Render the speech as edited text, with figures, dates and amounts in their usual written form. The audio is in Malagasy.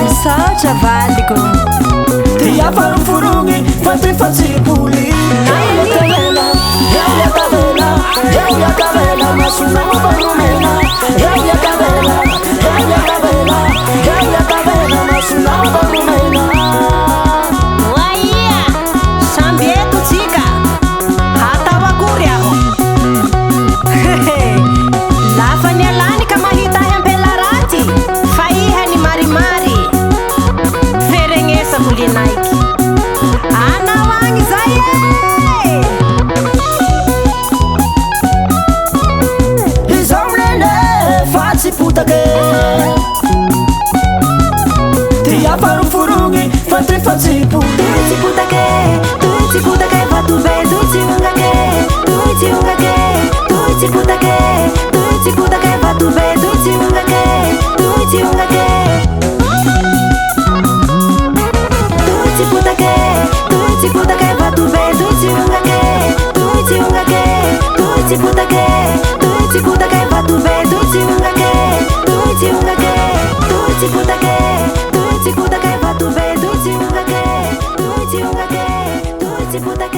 Misaotra valiko Tiafarufurugi Fati Puli Yauya Kavela Masuna Barumena Yauya Kavela Masuna Barumena Waya Sambieto chica Hata wakuriaho Lafa nialani kama hita hempelarati Faiha ni marimari Ferengesa kulinaiki Ana wangi zaye Putake Tiafarufurugi Fati Puli Putake Vatube Tuiungake Putake Vatube Tuiungake Putake Vatube Tuiungake Putake Vatube Putake